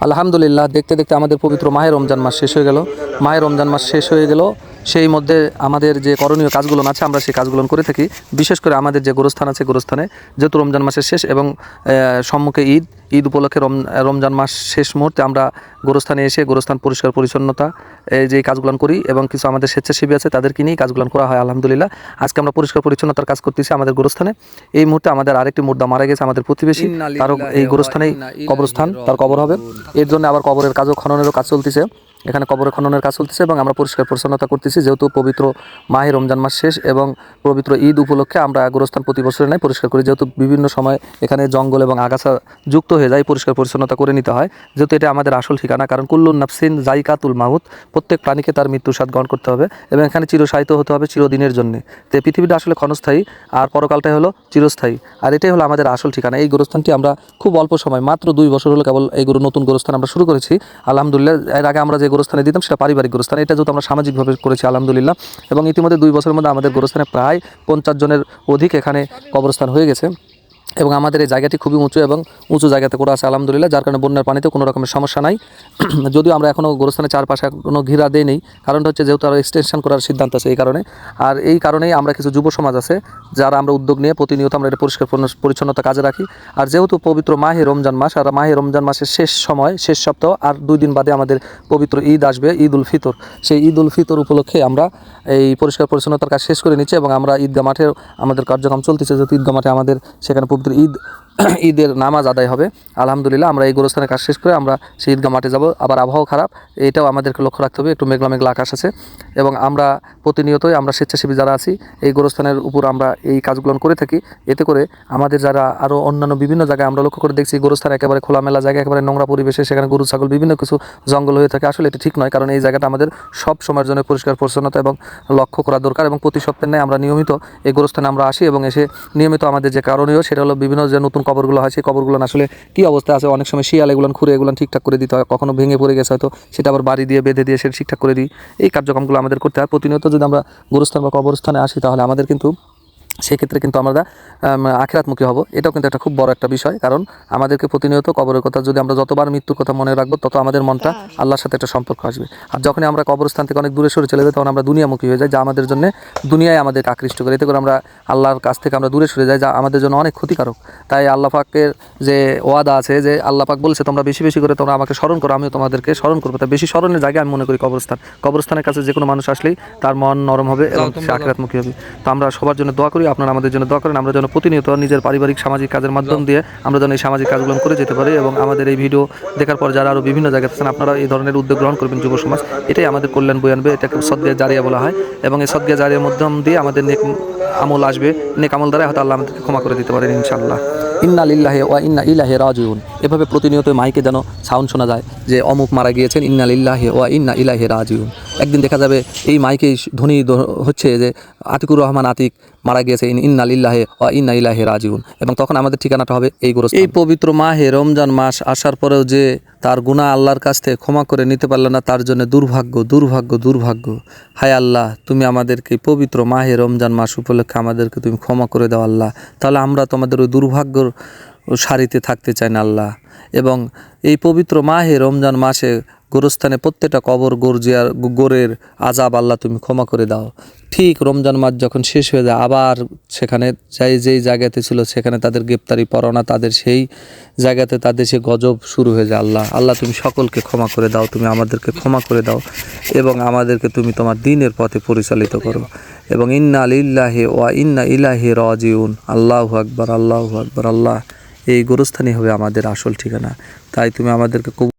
আলহামদুলিল্লাহ, দেখতে দেখতে আমাদের পবিত্র মাহে রমজান মাস শেষ হয়ে গেল। মাহে রমজান মাস শেষ হয়ে গেল, সেই মধ্যে আমাদের যে করণীয় কাজগুলো আছে আমরা সেই কাজগুলো করে থাকি। বিশেষ করে আমাদের যে গোরস্থান আছে, গোরস্থানে যেহেতু রমজান মাসের শেষ এবং সম্মুখে ঈদ উপলক্ষে রমজান মাস শেষ মুহূর্তে আমরা গোরস্থানে এসে গোরস্থান পরিষ্কার পরিচ্ছন্নতা যে কাজগুলো করি এবং কিছু আমাদের স্বেচ্ছাসেবী আছে তাদেরকে নিয়েই কাজগুলো করা হয়। আলহামদুলিল্লাহ, আজকে আমরা পরিষ্কার পরিচ্ছন্নতার কাজ করতেছি আমাদের গোরস্থানে। এই মুহূর্তে আমাদের আরেকটি মুর্দা মারা গেছে, আমাদের প্রতিবেশী, তারও এই গোরস্থানেই কবরস্থান, তার কবর হবে। এর জন্য আবার কবরের কাজও, খননেরও কাজ চলতেছে। এখানে কবরের খননের কাজ চলতেছে এবং আমরা পরিষ্কার পরিচ্ছন্নতা করতেছি, যেহেতু পবিত্র মাহে রমজান মাস শেষ এবং পবিত্র ঈদ উপলক্ষে আমরা গোরস্থান প্রতি বছরে নাই পরিষ্কার করি, যেহেতু বিভিন্ন সময় এখানে জঙ্গল এবং আগাছা যুক্ত হয়ে যায়, পরিষ্কার পরিচ্ছন্নতা করে নিতে হয়, যেহেতু এটা আমাদের আসল ঠিকানা। কারণ কুল্লুন নাফসিন জাইকাতুল মাউত, প্রত্যেক প্রাণীকে তার মৃত্যুর স্বাদ গ্রহণ করতে হবে এবং এখানে চিরশায়িত হতে হবে চিরদিনের জন্য। তো পৃথিবীটা আসলে ক্ষণস্থায়ী আর পরকালটাই হলো চিরস্থায়ী, আর এটাই হলো আমাদের আসল ঠিকানা। এই গোরস্থানটি আমরা খুব অল্প সময়, মাত্র 2 বছর হলো কেবল এই নতুন গোরস্থান আমরা শুরু করেছি। আলহামদুলিল্লাহ, এর আগে আমরা যে গোরস্থানে দিতাম সেটা পারিবারিক গোরস্থান, এটা যেহেতু আমরা সামাজিকভাবে করেছি আলহামদুলিল্লাহ। এবং ইতিমধ্যে 2 বছরের মধ্যে আমাদের গোরস্থানে প্রায় 50 জনের অধিক এখানে কবরস্থান হয়ে গেছে এবং আমাদের এই জায়গাটি খুবই উঁচু এবং উঁচু জায়গাতে করা আছে আলহামদুলিল্লাহ, যার কারণে বন্যার পানিতে কোনো রকমের সমস্যা নাই। যদিও আমরা এখনও গোরস্থানের চারপাশে কোনো ঘিরা দেই নেই, কারণটা হচ্ছে যেহেতু আরও এক্সটেনশন করার সিদ্ধান্ত আছে এই কারণে। আর এই কারণেই আমরা কিছু যুব সমাজ আছে যারা আমরা উদ্যোগ নিয়ে প্রতিনিয়ত আমরা এটা পরিষ্কার পরিচ্ছন্নতা কাজে রাখি। আর যেহেতু পবিত্র মাহে রমজান মাস, আর মাহে রমজান মাসের শেষ সময়, শেষ সপ্তাহ, আর 2 দিন বাদে আমাদের পবিত্র ঈদ আসবে, ঈদ উল ফিতর। সেই ঈদ উল ফিতর উপলক্ষে আমরা এই পরিষ্কার পরিচ্ছন্নতার কাজ শেষ করে নিচ্ছি এবং আমরা ঈদগাহ মাঠে আমাদের কার্যক্রম চলতেছে, যেহেতু ঈদগাহ মাঠে আমাদের সেখানে পবিত্র ঈদের নামাজ আদায় হবে। আলহামদুলিল্লাহ, আমরা এই গোরস্থানের কাজ শেষ করে আমরা সেই ঈদগাহ মাঠে যাব। আবার আবহাওয়া খারাপ, এটাও আমাদেরকে লক্ষ্য রাখতে হবে, একটু মেঘলা মেঘলা আকাশ আছে এবং আমরা প্রতিনিয়তই আমরা স্বেচ্ছাসেবী যারা আছি এই গোরস্থানের উপর আমরা এই কাজগুলো করে থাকি। এতে করে আমাদের যারা আরও অন্যান্য বিভিন্ন জায়গায় আমরা লক্ষ্য করে দেখছি গোরস্থান একেবারে খোলামেলা জায়গা, একেবারে নোংরা পরিবেশে, সেখানে গরু ছাগল বিভিন্ন কিছু জঙ্গল হয়ে থাকে। আসলে এটা ঠিক নয়, কারণ এই জায়গাটা আমাদের সব সময়ের জন্য পরিষ্কার পরিচ্ছন্নতা এবং লক্ষ্য করা দরকার। এবং প্রতি সপ্তাহে আমরা নিয়মিত এই গোরস্থানে আমরা আসি এবং এসে নিয়মিত আমাদের যে করণীয় সেটা হলো বিভিন্ন যে নতুন কবরগুলো হয় সেই কবরগুলো আসলে কী অবস্থা আছে, অনেক সময় শিয়াল এগুলো খুঁড়ে এগুলো ঠিকঠাক করে দিতে হয়, কখনো ভেঙে পড়ে গেছে হয়তো সেটা আবার বাড়ি দিয়ে বেঁধে দিয়ে সেটা ঠিকঠাক করে দিই। এই কার্যক্রমগুলো আমাদের করতে হয় প্রতিনিয়ত। যদি আমরা গোরস্থান বা কবরস্থানে আসি তাহলে আমাদের কিন্তু সেক্ষেত্রে কিন্তু আমরা আখিরাতমুখী হব। এটাও কিন্তু একটা খুব বড় একটা বিষয়, কারণ আমাদেরকে প্রতিনিয়ত কবরের কথা যদি আমরা যতবার মৃত্যুর কথা মনে রাখবো তত আমাদের মনটা আল্লাহর সাথে একটা সম্পর্ক আসবে। আর যখনই আমরা কবরস্থান থেকে অনেক দূরে সরে চলে যাই তখন আমরা দুনিয়ামুখী হয়ে যাই, যা আমাদের জন্য দুনিয়ায় আমাদেরকে আকৃষ্ট করে। এতে করে আমরা আল্লাহর কাছ থেকে আমরা দূরে সরে যাই, যা আমাদের জন্য অনেক ক্ষতিকারক। তাই আল্লাহ পাকের যে ওয়াদা আছে, যে আল্লাহ পাক বলছে তোমরা বেশি বেশি করে তোমরা আমাকে স্মরণ করো, আমিও তোমাদেরকে স্মরণ করবো। তাই বেশি স্মরণের জায়গায় আমি মনে করি কবরস্থানের কাছে যে কোনো মানুষ আসলেই তার মন নরম হবে এবং সে আখিরাতমুখী হবে। তো আমরা সবার জন্য দোয়া করি, আপনারা আমাদের জন্য দোয়া করেন, আমরা যেন প্রতিনিয়ত নিজের পারিবারিক সামাজিক কাজের মাধ্যম দিয়ে আমরা যেন এই সামাজিক কাজগুলো করে যেতে পারি। এবং আমাদের এই ভিডিও দেখার পর যারা আরও বিভিন্ন জায়গায় আছেন আপনারা এই ধরনের উদ্যোগ গ্রহণ করবেন যুব সমাজ, এটাই আমাদের কল্যাণ বয়ে আনবে। এটাকে সদগা জারিয়া বলা হয় এবং এই সদগা জারিয়ার মাধ্যম দিয়ে আমাদের নেক আমল আসবে, নেক আমল দ্বারা হয়তো আল্লাহ আমাদেরকে ক্ষমা করে দিতে পারেন ইনশাআল্লাহ। ইন্না লিল্লাহি ওয়া ইন্না ইলাইহি রাজিউন, এভাবে প্রতিনিয়ত মাইকে যেন সাউন্ড শোনা যায় যে অমুক মারা গিয়েছেন, ইন্না লিল্লাহি ওয়া ইন্না ইলাইহি রাজিউন। একদিন দেখা যাবে এই মাইকে ধ্বনি হচ্ছে যে আতিকুর রহমান আতিক মারা গিয়েছে, ইন্না লিল্লাহি ওয়া ইন্না ইলাইহি রাজিউন, এবং তখন আমাদের ঠিকানাটা হবে এই গোরস্থান। এই পবিত্র মাহে রমজান মাস আসার পরেও যে তার গুনাহ আল্লাহর কাছ থেকে ক্ষমা করে নিতে পারল না, তার জন্য দুর্ভাগ্য দুর্ভাগ্য দুর্ভাগ্য। হায় আল্লাহ, তুমি আমাদেরকে পবিত্র মাহে রমজান মাস উপলক্ষে আমাদেরকে তুমি ক্ষমা করে দাও আল্লাহ। তাহলে আমরা তোমাদের ওই দুর্ভাগ্যর সারিতে থাকতে চাই না আল্লাহ। এবং এই পবিত্র মাহে রমজান মাসে গোরস্থানে প্রত্যেকটা কবর গোরের আজাব আল্লাহ তুমি ক্ষমা করে দাও। ঠিক রমজান মাস যখন শেষ হয়ে যায় আবার সেখানে যেই জায়গাতে ছিল সেখানে তাদের গ্রেপ্তারি পরোয়ানা, তাদের সেই জায়গাতে তাদের সে গজব শুরু হয়ে যায়। আল্লাহ তুমি সকলকে ক্ষমা করে দাও, তুমি আমাদেরকে ক্ষমা করে দাও এবং আমাদেরকে তুমি তোমার দ্বীনের পথে পরিচালিত করো। এবং ইন্না লিল্লাহি ওয়া ইন্না ইলাইহি রাজিউন। আল্লাহু আকবার, আল্লাহু আকবার। আল্লাহ, এই গোরস্থানই হবে আমাদের আসল ঠিকানা। তাই তুমি আমাদেরকে